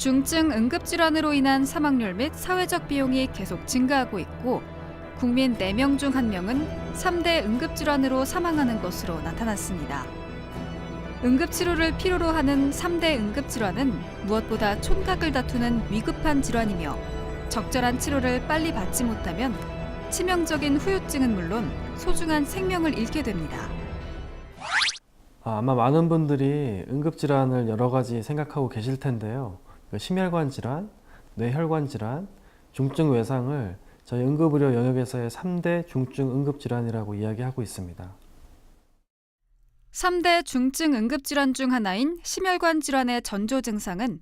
중증 응급질환으로 인한 사망률 및 사회적 비용이 계속 증가하고 있고 국민 4명 중 1명은 3대 응급질환으로 사망하는 것으로 나타났습니다. 응급치료를 필요로 하는 3대 응급질환은 무엇보다 촌각을 다투는 위급한 질환이며 적절한 치료를 빨리 받지 못하면 치명적인 후유증은 물론 소중한 생명을 잃게 됩니다. 아마 많은 분들이 응급질환을 여러 가지 생각하고 계실 텐데요. 심혈관 질환, 뇌혈관 질환, 중증 외상을 저희 응급의료 영역에서의 3대 중증 응급질환이라고 이야기하고 있습니다. 3대 중증 응급질환 중 하나인 심혈관 질환의 전조 증상은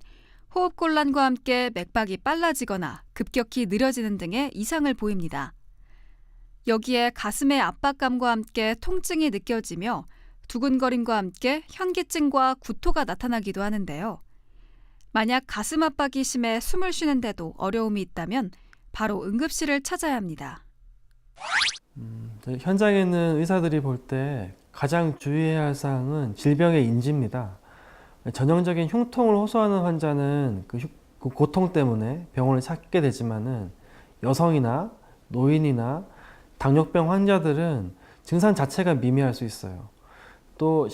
호흡곤란과 함께 맥박이 빨라지거나 급격히 느려지는 등의 이상을 보입니다. 여기에 가슴의 압박감과 함께 통증이 느껴지며 두근거림과 함께 현기증과 구토가 나타나기도 하는데요. 만약 가슴 압박이 심해 숨을 쉬는데도 어려움이 있다면 바로 응급실을 찾아야 합니다. 현장에 있는 의사들이 볼 때 가장 주의해야 할 사항은 질병의 인지입니다. 전형적인 흉통을 호소하는 환자는 그 고통 때문에 병원을 찾게 되지만은 여성이나 노인이나 당뇨병 환자들은 증상 자체가 미미할 수 있어요. 또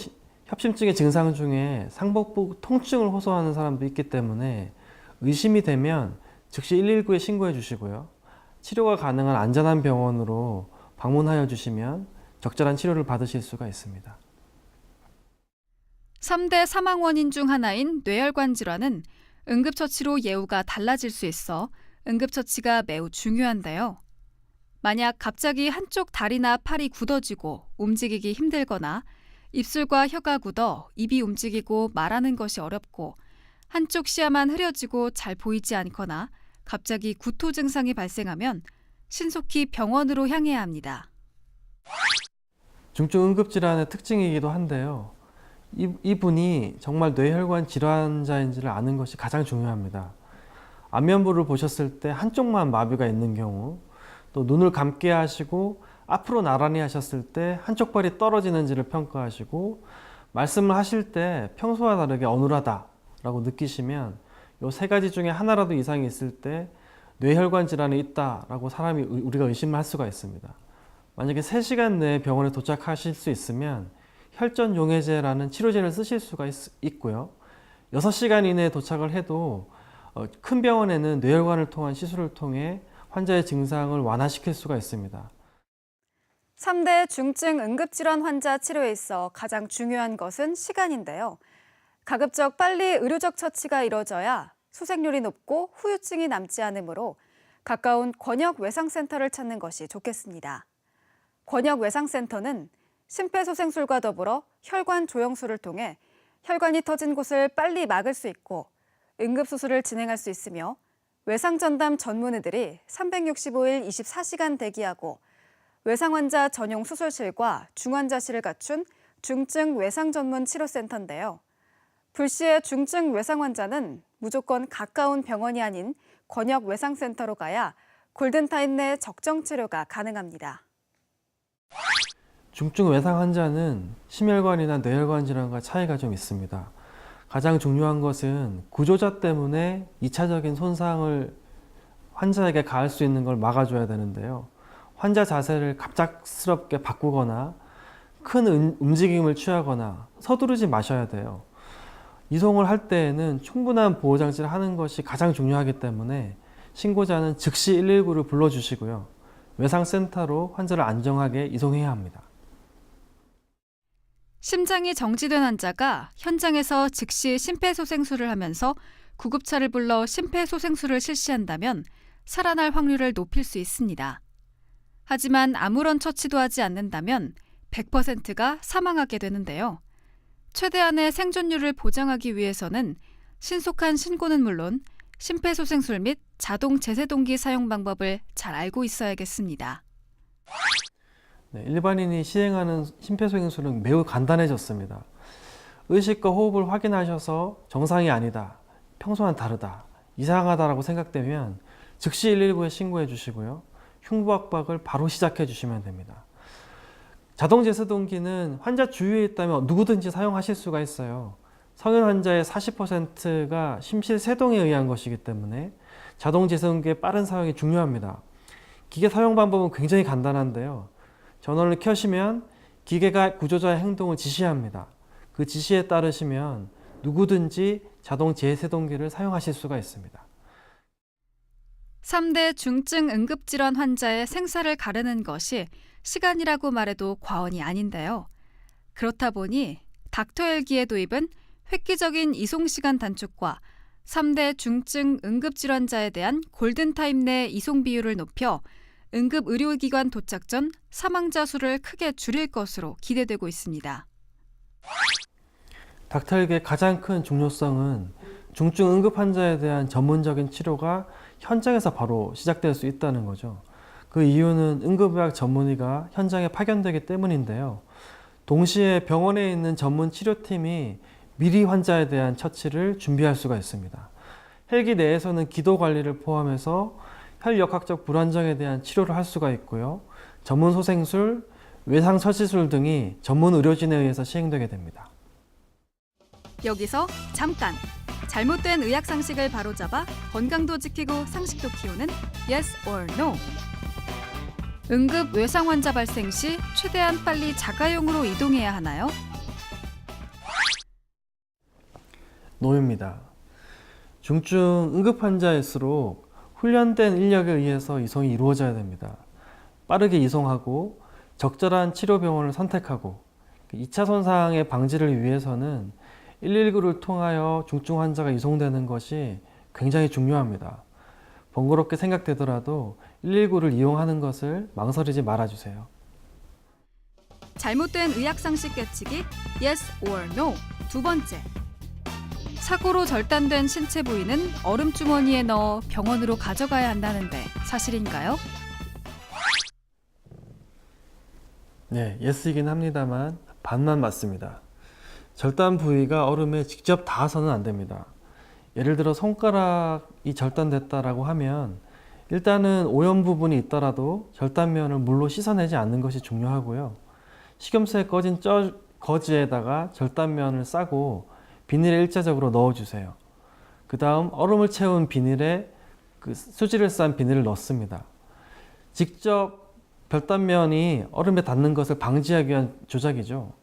협심증의 증상 중에 상복부 통증을 호소하는 사람도 있기 때문에 의심이 되면 즉시 119에 신고해 주시고요. 치료가 가능한 안전한 병원으로 방문하여 주시면 적절한 치료를 받으실 수가 있습니다. 3대 사망 원인 중 하나인 뇌혈관 질환은 응급처치로 예후가 달라질 수 있어 응급처치가 매우 중요한데요. 만약 갑자기 한쪽 다리나 팔이 굳어지고 움직이기 힘들거나 입술과 혀가 굳어 입이 움직이고 말하는 것이 어렵고 한쪽 시야만 흐려지고 잘 보이지 않거나 갑자기 구토 증상이 발생하면 신속히 병원으로 향해야 합니다. 중증 응급질환의 특징이기도 한데요. 이분이 정말 뇌혈관 질환자인지를 아는 것이 가장 중요합니다. 안면부를 보셨을 때 한쪽만 마비가 있는 경우, 또 눈을 감게 하시고 앞으로 나란히 하셨을 때 한쪽 발이 떨어지는지를 평가하시고, 말씀을 하실 때 평소와 다르게 어눌하다라고 느끼시면 이 3가지 중에 하나라도 이상이 있을 때 뇌혈관 질환이 있다라고 우리가 의심을 할 수가 있습니다. 만약에 3시간 내에 병원에 도착하실 수 있으면 혈전 용해제라는 치료제를 쓰실 수가 있고요. 6시간 이내에 도착을 해도 큰 병원에는 뇌혈관을 통한 시술을 통해 환자의 증상을 완화시킬 수가 있습니다. 3대 중증 응급질환 환자 치료에 있어 가장 중요한 것은 시간인데요. 가급적 빨리 의료적 처치가 이뤄져야 수생률이 높고 후유증이 남지 않으므로 가까운 권역외상센터를 찾는 것이 좋겠습니다. 권역외상센터는 심폐소생술과 더불어 혈관 조영술을 통해 혈관이 터진 곳을 빨리 막을 수 있고 응급수술을 진행할 수 있으며 외상전담 전문의들이 365일 24시간 대기하고 외상환자 전용 수술실과 중환자실을 갖춘 중증 외상 전문 치료센터인데요. 불시에 중증 외상 환자는 무조건 가까운 병원이 아닌 권역외상센터로 가야 골든타임 내 적정 치료가 가능합니다. 중증 외상 환자는 심혈관이나 뇌혈관 질환과 차이가 좀 있습니다. 가장 중요한 것은 구조자 때문에 2차적인 손상을 환자에게 가할 수 있는 걸 막아줘야 되는데요. 환자 자세를 갑작스럽게 바꾸거나 큰 움직임을 취하거나 서두르지 마셔야 돼요. 이송을 할 때에는 충분한 보호장치를 하는 것이 가장 중요하기 때문에 신고자는 즉시 119를 불러주시고요. 외상센터로 환자를 안정하게 이송해야 합니다. 심장이 정지된 환자가 현장에서 즉시 심폐소생술을 하면서 구급차를 불러 심폐소생술을 실시한다면 살아날 확률을 높일 수 있습니다. 하지만 아무런 처치도 하지 않는다면 100%가 사망하게 되는데요. 최대한의 생존율을 보장하기 위해서는 신속한 신고는 물론 심폐소생술 및 자동 제세동기 사용 방법을 잘 알고 있어야겠습니다. 일반인이 시행하는 심폐소생술은 매우 간단해졌습니다. 의식과 호흡을 확인하셔서 정상이 아니다, 평소와는 다르다, 이상하다라고 생각되면 즉시 119에 신고해 주시고요. 흉부압박을 바로 시작해 주시면 됩니다. 자동 제세동기는 환자 주위에 있다면 누구든지 사용하실 수가 있어요. 성인 환자의 40%가 심실세동에 의한 것이기 때문에 자동 제성기의 빠른 사용이 중요합니다. 기계 사용 방법은 굉장히 간단한데요. 전원을 켜시면 기계가 구조자의 행동을 지시합니다. 그 지시에 따르시면 누구든지 자동 재세동기를 사용하실 수가 있습니다. 3대 중증 응급질환 환자의 생사를 가르는 것이 시간이라고 말해도 과언이 아닌데요. 그렇다 보니 닥터헬기의 도입은 획기적인 이송시간 단축과 3대 중증 응급질환자에 대한 골든타임 내 이송 비율을 높여 응급의료기관 도착 전 사망자 수를 크게 줄일 것으로 기대되고 있습니다. 닥터헬기의 가장 큰 중요성은 중증 응급 환자에 대한 전문적인 치료가 현장에서 바로 시작될 수 있다는 거죠. 그 이유는 응급의학 전문의가 현장에 파견되기 때문인데요. 동시에 병원에 있는 전문 치료팀이 미리 환자에 대한 처치를 준비할 수가 있습니다. 헬기 내에서는 기도 관리를 포함해서 혈역학적 불안정에 대한 치료를 할 수가 있고요. 전문 소생술, 외상 처치술 등이 전문 의료진에 의해서 시행되게 됩니다. 여기서 잠깐! 잘못된 의학 상식을 바로잡아 건강도 지키고 상식도 키우는 Yes or No. 응급 외상 환자 발생 시 최대한 빨리 자가용으로 이동해야 하나요? 노입니다. 중증 응급 환자일수록 훈련된 인력에 의해서 이송이 이루어져야 됩니다. 빠르게 이송하고 적절한 치료 병원을 선택하고 2차 손상의 방지를 위해서는 119를 통하여 중증 환자가 이송되는 것이 굉장히 중요합니다. 번거롭게 생각되더라도 119를 이용하는 것을 망설이지 말아주세요. 잘못된 의학 상식 깨치기 Yes or No. 두 번째. 사고로 절단된 신체 부위는 얼음 주머니에 넣어 병원으로 가져가야 한다는데 사실인가요? 네, 예스이긴 합니다만 반만 맞습니다. 절단 부위가 얼음에 직접 닿아서는 안 됩니다. 예를 들어 손가락이 절단됐다라고 하면 일단은 오염 부분이 있더라도 절단면을 물로 씻어내지 않는 것이 중요하고요. 식염수에 꺼진 거즈에다가 절단면을 싸고 비닐에 일자적으로 넣어주세요. 그 다음 얼음을 채운 비닐에 수지를 싼 비닐을 넣습니다. 직접 절단면이 얼음에 닿는 것을 방지하기 위한 조작이죠.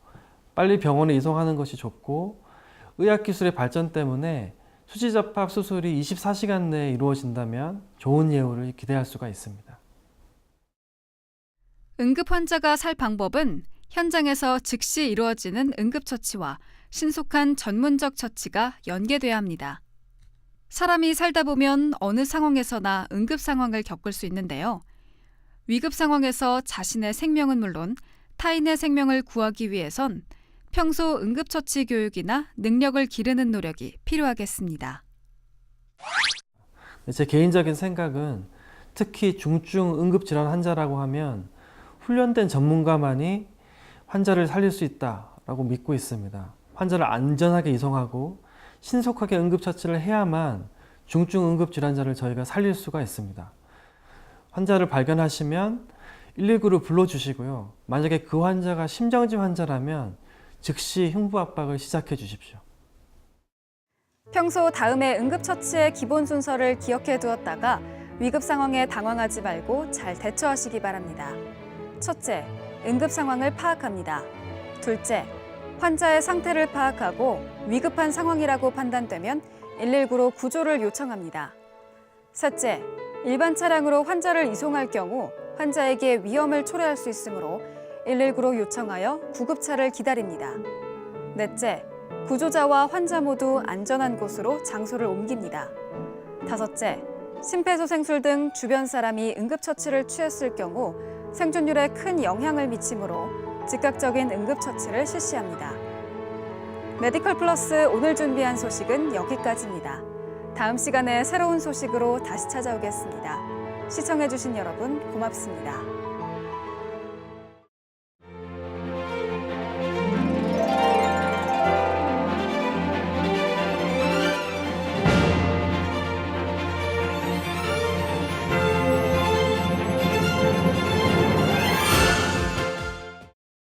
빨리 병원에 이송하는 것이 좋고 의학기술의 발전 때문에 수지접합 수술이 24시간 내에 이루어진다면 좋은 예후를 기대할 수가 있습니다. 응급 환자가 살 방법은 현장에서 즉시 이루어지는 응급처치와 신속한 전문적 처치가 연계돼야 합니다. 사람이 살다 보면 어느 상황에서나 응급 상황을 겪을 수 있는데요. 위급 상황에서 자신의 생명은 물론 타인의 생명을 구하기 위해선 평소 응급처치 교육이나 능력을 기르는 노력이 필요하겠습니다. 제 개인적인 생각은 특히 중증 응급질환 환자라고 하면 훈련된 전문가만이 환자를 살릴 수 있다라고 믿고 있습니다. 환자를 안전하게 이송하고 신속하게 응급처치를 해야만 중증 응급질환자를 저희가 살릴 수가 있습니다. 환자를 발견하시면 119를 불러주시고요. 만약에 그 환자가 심정지 환자라면 즉시 흉부압박을 시작해 주십시오. 평소 다음의 응급처치의 기본 순서를 기억해 두었다가 위급 상황에 당황하지 말고 잘 대처하시기 바랍니다. 첫째, 응급 상황을 파악합니다. 둘째, 환자의 상태를 파악하고 위급한 상황이라고 판단되면 119로 구조를 요청합니다. 셋째, 일반 차량으로 환자를 이송할 경우 환자에게 위험을 초래할 수 있으므로 119로 요청하여 구급차를 기다립니다. 넷째, 구조자와 환자 모두 안전한 곳으로 장소를 옮깁니다. 다섯째, 심폐소생술 등 주변 사람이 응급처치를 취했을 경우 생존율에 큰 영향을 미치므로 즉각적인 응급처치를 실시합니다. 메디컬 플러스 오늘 준비한 소식은 여기까지입니다. 다음 시간에 새로운 소식으로 다시 찾아오겠습니다. 시청해주신 여러분 고맙습니다.